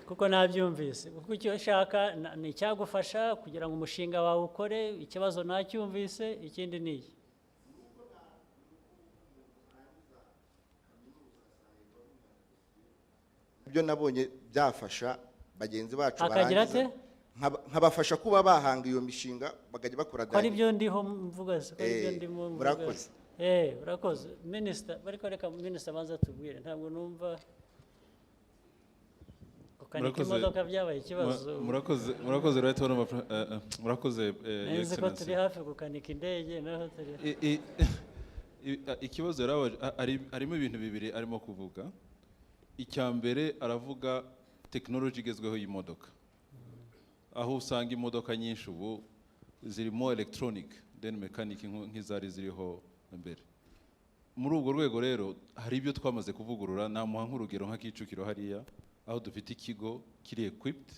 kuko nabyumvise, kuko icyo ushaka ni icyagufasha kugira ngo umushinga wawe ukore. Ikibazo nacyumvise, ikindi ni iki?
ibyo nabonye byafasha bagenzi bacu
akagira ate
nkabafasha kuba bahanga iyo mishinga bakajya bakora
dani. Ari byo ndiho mvuga se, ari byo ndimo mvuga.
Murakoze.
Urakoze minister, bariko reka minister banza tubwire, ntabwo numva ukanika imodoka byabaye ikibazo.
Murakoze right on. Murakoze
Excellency, ko turi hafi gukanika indege naho turi.
Ikibazo harimo ibintu bibiri arimo kuvuga. icya mbere aravuga tekinoloji igezweho y'imodoka, aho usanga imodoka nyinshi ubu zirimo electronic then mechanic nk'izari ziriho mbere. Muri ubwo rwego rero hari ibyo twamaze kuvugurura, namuha nk'urugero nka Kicukiro hariya aho dufite ikigo kiri equipped,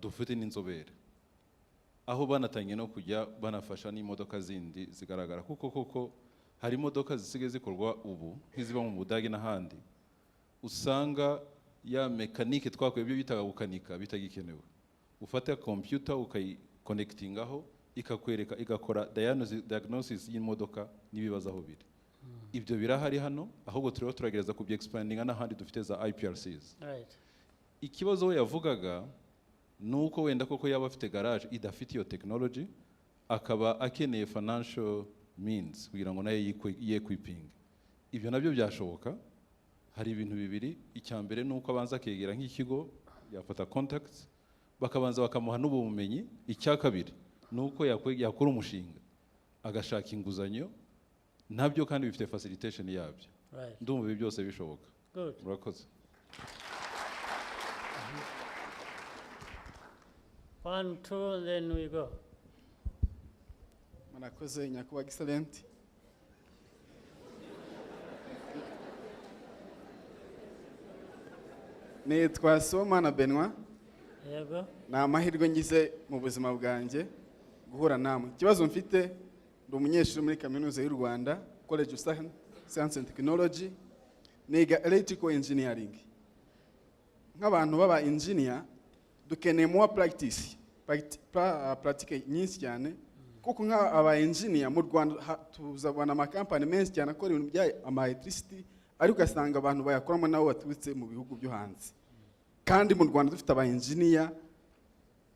dufite n'inzobere aho banatangiye no kujya banafasha n'imodoka zindi zigaragara, kuko hari imodoka zisigaye zikorwa ubu nk'iziba mu Budage n'ahandi usanga ya mekanike twakoye ibyo bitaga gukanika bitagikenewe. Ufata computer ukayiconnectingaho ikakwereka igakora diagnosis y'imodoka n'ibibazo aho biri. Ibyo birahari hano, ahubwo turiho turagereza kubye expandinga n'ahandi dufite za IPRCs. Ikibazo we yavugaga nuko wenda koko yaba afite garage idafite iyo technology, akaba akeneye financial means kugira ngo naye yequiping. Ibyo nabyo byashoboka. Hari ibintu bibiri, icya mbere nuko abanza akegera nk'ikigo yafata contacts bakabanza bakamuha n'ubumenyi. Icya kabiri nuko yakora umushinga agashaka inguzanyo, nabyo kandi bifite facilitation yabyo. Ndumva ibi byose bishoboka. Murakoze.
1, 2, then we go.
Murakoze nyakubahwa excellent. Nitwa Somana Benoit.
Yego.
Ni amahirwe ngize mu buzima bwanjye guhura namwe. Ikibazo mfite, ndi umunyeshuri muri kaminuza y'u Rwanda, College of Science and Technology, niga electrical engineering. Nk'abantu baba engineer dukeneye more practice nyinshi cyane, kuko nk'aba engineer mu Rwanda tuzabona amakampani menshi cyane akora ibintu bya electricity, ariko ugasanga abantu bayakoramo nabo baturutse mu bihugu byo hanze, kandi mu Rwanda dufite aba engineer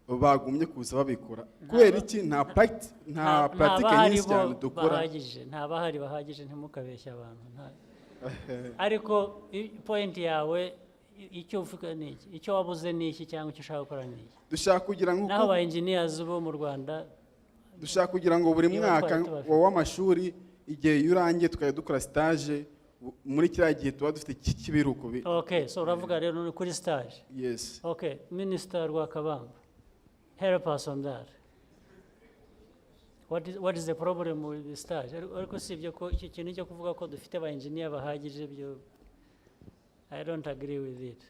bagumye kuza babikora. Kubera iki nta practice nyinshi cyane dukora?
Nta bahari bahagije, ntimukabeshya abantu. Ariko point yawe icyo uvuga ni iki? Icyo wabuze ni iki cyangwa icyo ushaka gukora ni iki?
Dushaka kugira ngo
naho ba engineers bo mu Rwanda,
dushaka kugira ngo buri mwaka w'amashuri igihe yurangiye tukajya dukora stage muri kiriya gihe tuba dufite kibiruko.
Okay, so uravuga rero ni kuri stage.
Yes.
Okay, Minister Rwakabamba, help us on that. What is the problem with the stage? Ariko sibyo ko iki kintu cyo kuvuga ko dufite ba engineer bahagije, byo I don't agree with it.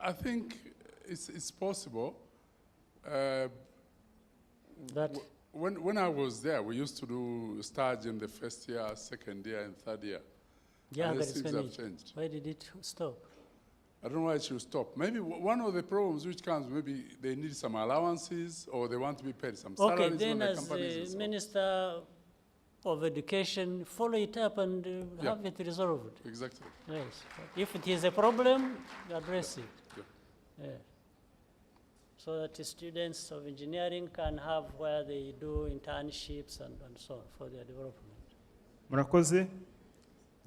I think it's possible. When I was there, we used to do stage in the first year, second year, and third year.
Yeah,
and
but it's
things have
finished.
changed.
Why did it stop?
I don't know why it should stop. Maybe one of the problems which comes, maybe they need some allowances or they want to be paid some salaries.
Okay, then
from the
as
companies.
Minister of Education, follow it up and have it resolved.
Exactly.
Yes. If it is a problem, address it. Yeah. So that the students of engineering can have where they do internships and so on for their development.
Murakoze.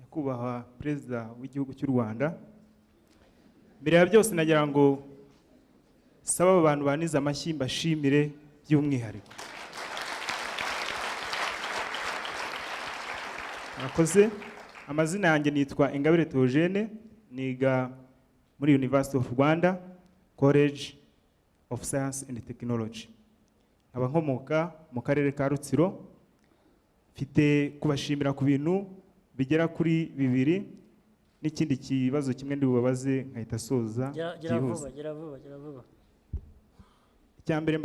Nyakubahwa Perezida w'igihugu cy'u Rwanda, mbere ya byose nagira ngo saba abantu banize amashyi mbashimire by'umwihariko. Murakoze. Amazina yanjye nitwa Ingabire Theogene, niga muri University of Rwanda, College of Science and Technology. Nkaba nkomoka mu karere ka Rutsiro. Mfite kubashimira ku bintu bigera kuri bibiri n'ikindi kibazo kimwe ndi bubabaze nkahita soza.
Gira vuba.
Icyambere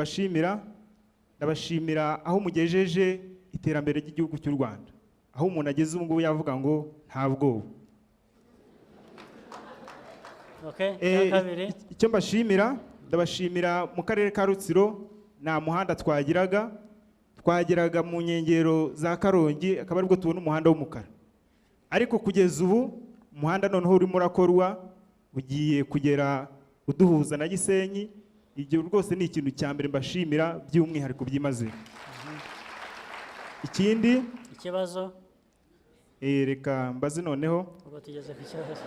ndabashimira aho mugejeje iterambere ry'igihugu cy'u Rwanda, aho umuntu ageze ubu ngubu yavuga ngo nta bwoba. Icyo ndabashimira mu karere ka Rutsiro nta muhanda twagiraga mu nkengero za Karongi, akaba aribwo tubona umuhanda w'umukara, ariko kugeza ubu umuhanda noneho urimo urakorwa, ugiye kugera uduhuza na Gisenyi. Ibyo rwose ni ikintu cya mbere mbashimira by'umwihariko byimaze. Ikindi
ikibazo
reka mbaze noneho.
Ubwo tugeze ku kibazo.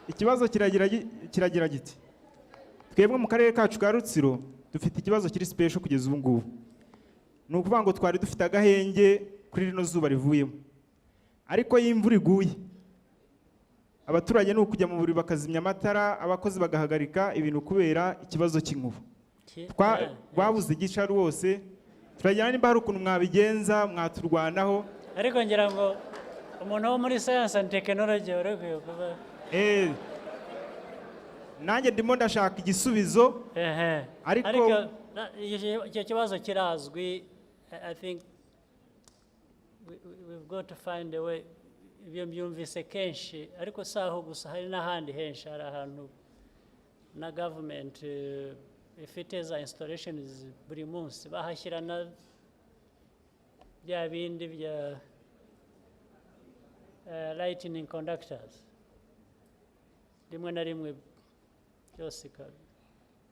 Ikibazo kiragira giti: twebwe mu karere kacu ka Rutsiro dufite ikibazo kiri special kugeza ubu ngubu. Ni ukuvuga ngo twari dufite agahenge kuri rino zuba rivuyemo, ariko y'imvura iguye abaturage ni ukujya mu buriri bakazimya amatara, abakozi bagahagarika ibintu kubera ikibazo cy'inkuba. Babuze igica rwose, turagira nimba hari ukuntu mwabigenza mwaturwanaho.
Ariko ngira ngo umuntu wo muri science and technology urekuye kuba
nanjye ndimo ndashaka igisubizo.
Ariko icyo kibazo kirazwi. I think we've got to find a way. Ibyo byumvise kenshi, ariko saho gusa hari n'ahandi henshi, hari ahantu na government ifite za installations buri munsi bahashyira na bya bindi bya lightning conductors rimwe na rimwe byose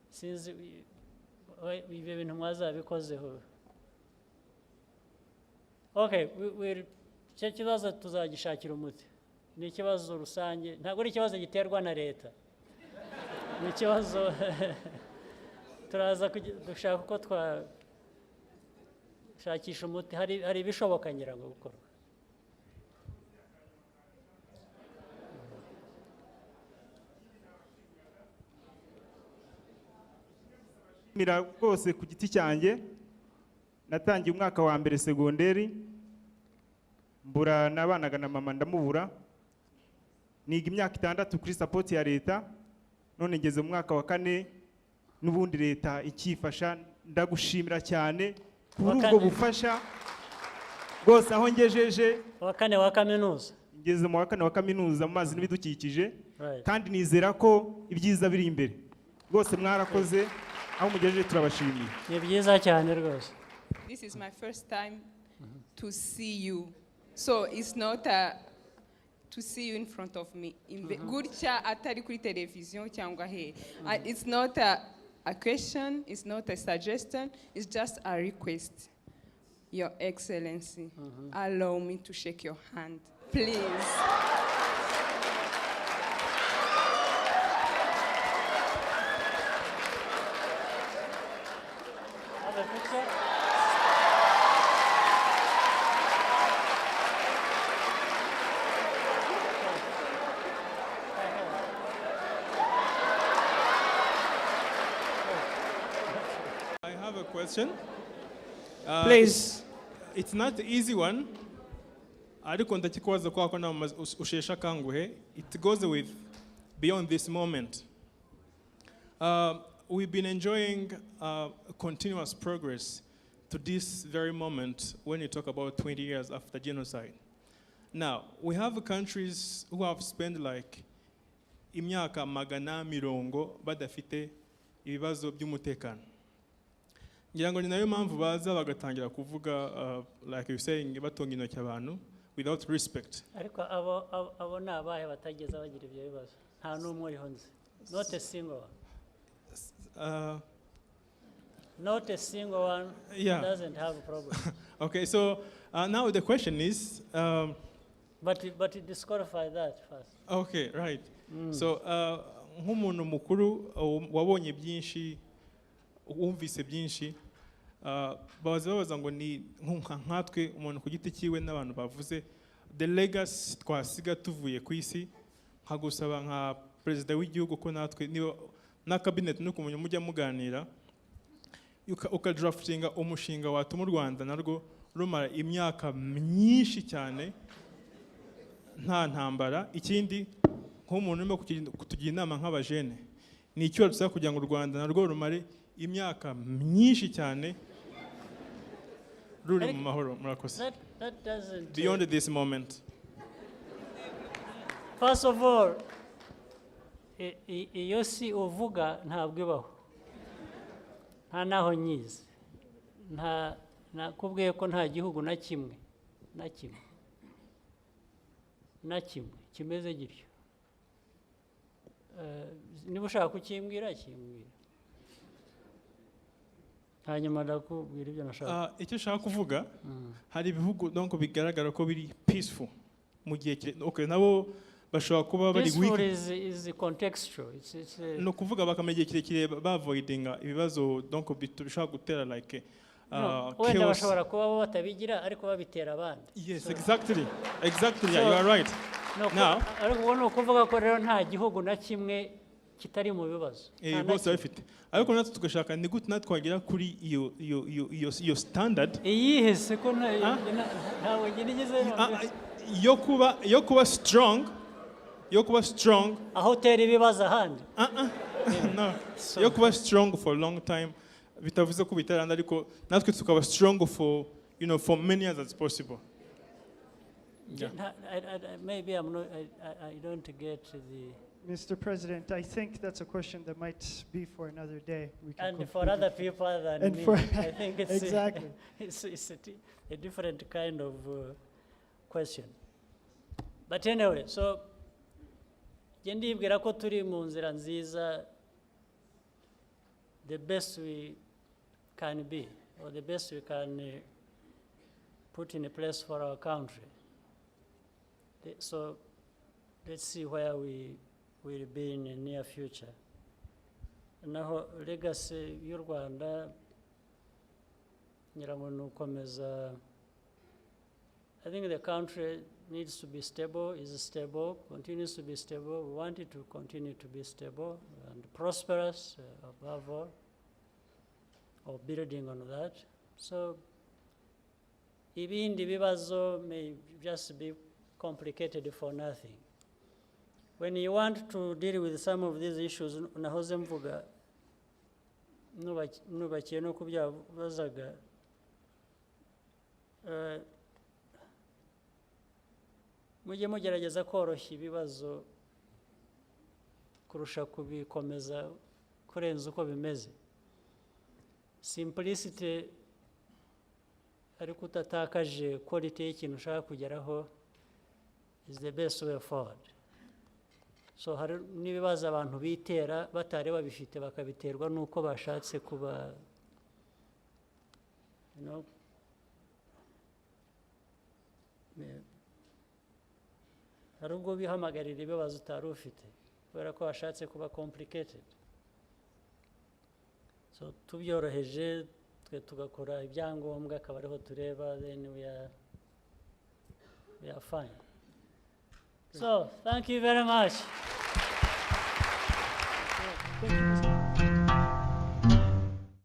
sinzi ibyo bintu mwazabikozeho. Okay, icyo kibazo tuzagishakira umuti. Ni ikibazo rusange, ntabwo ari ikibazo giterwa na leta, ni ikibazo turaza dushaka uko twashakisha umuti. Hari ibishoboka ngira ngo gukorwa.
Mira rwose ku giti cyanjye natangiye umwaka wa mbere segonderi, mbura nabanaga na mama ndamubura, niga imyaka 6 kuri support ya leta, none ngeze mu mwaka wa 4 n'ubundi leta ikifasha. Ndagushimira cyane kuri ubwo bufasha rwose. Aho ngejeje
wa 4 wa kaminuza,
ngeze mu wa 4 wa kaminuza mu mazi n'ibidukikije, kandi nizera ko ibyiza biri imbere rwose. Mwarakoze, aho mugejeje turabashimiye.
Ni byiza cyane rwose.
This is my first time to see you. So it's not to see you in front of me. Gutya atari kuri television cyangwa he. It's not a question, it's not a suggestion, it's just a request. Your Excellency, allow me to shake your hand, please.
Have a picture?
Question.
Please.
It's not the easy one. Ariko ndakikwaza kwako na ushesha kanguhe. It goes with beyond this moment. We've been enjoying continuous progress to this very moment when you talk about 20 years after genocide. Now, we have countries who have spent like imyaka magana mirongo badafite ibibazo by'umutekano. Ngira ngo ni nayo mpamvu baza bagatangira kuvuga like you saying batonga intoki abantu without respect.
Ariko abo nabahe batageza bagira ibyo bibazo, nta n'umwe uriho nzi. Not a single one. Not a single one doesn't have a problem.
Okay, so now the question is
but disqualify that first.
Okay, right. So nk'umuntu mukuru wabonye byinshi, wumvise byinshi, babaza ngo ni nkatwe umuntu ku giti cyiwe n'abantu bavuze the legacy twasiga tuvuye ku isi, nkagusaba nka perezida w'igihugu ko natwe niba na cabinet no kumenya mujya muganira ukadraftinga umushinga watuma u Rwanda narwo rumara imyaka myinshi cyane nta ntambara. Ikindi nk'umuntu urimo kutugira inama nk'abajene, ni icyo dusaba kugira ngo u Rwanda narwo rumare imyaka myinshi cyane ruri mu mahoro. Murakoze. Beyond this moment.
First of all, iyo si uvuga ntabwo ibaho, nta naho nyizi, nakubwiye ko nta gihugu na kimwe kimeze gityo. Niba ushaka kukimbwira kimbwira, hanyuma ndakubwira ibyo nashaka.
Icyo ushaka kuvuga, hari ibihugu donc bigaragara ko biri peaceful mu gihe okay, nabo bashobora kuba bari weak.
Peaceful is contextual.
No kuvuga bakamenya igihe kirekire bavoidinga ibibazo donc bishobora gutera like
wenda bashobora kuba batabigira ariko babitera abandi.
Yes, exactly. Yeah, you are right. Now,
ariko ubu ni ukuvuga ko rero nta gihugu na kimwe kitari mu bibazo.
bose babifite ariko natwe tugashaka ni gute natwe twagera kuri iyo standard
iyihe se ko ntawe nigeze
yo kuba strong
aho utera ibibazo ahandi.
no yo kuba strong for a long time bitavuze ko bitaranda ariko natwe tukaba strong for for many years as possible.
Maybe I don't get the.
Mr. President, I think that's a question that might be for another day. We can
And for
conclude
other
it.
people than
And
me,
for-
I think it's
exactly.
it's a different kind of question. But anyway, so njye ndibwira ko turi mu nzira nziza, the best we can be, or the best we can put in a place for our country. So let's see where we will be in the near future. Naho legacy y'u Rwanda ngira ngo ni ukomeza. I think the country needs to be stable, is stable, continues to be stable. We want it to continue to be stable and prosperous above all, or building on that. So ibindi bibazo may just be complicated for nothing. When you want to deal with some of these issues, nahoze mvuga nubakiye no kubyabazaga, mujye mugerageza koroshya ibibazo kurusha kubikomeza kurenza uko bimeze. Simplicity ariko utatakaje quality y'ikintu ushaka kugeraho is the best way forward. So hari n'ibibazo abantu bitera batari babifite bakabiterwa nuko bashatse kuba hari ubwo bihamagarira ibibazo utari ufite kubera ko washatse kuba complicated. So tubyoroheje twe tugakora ibyangombwa akaba ariho tureba, then we are fine. So thank you very much.
Thank you, Mr.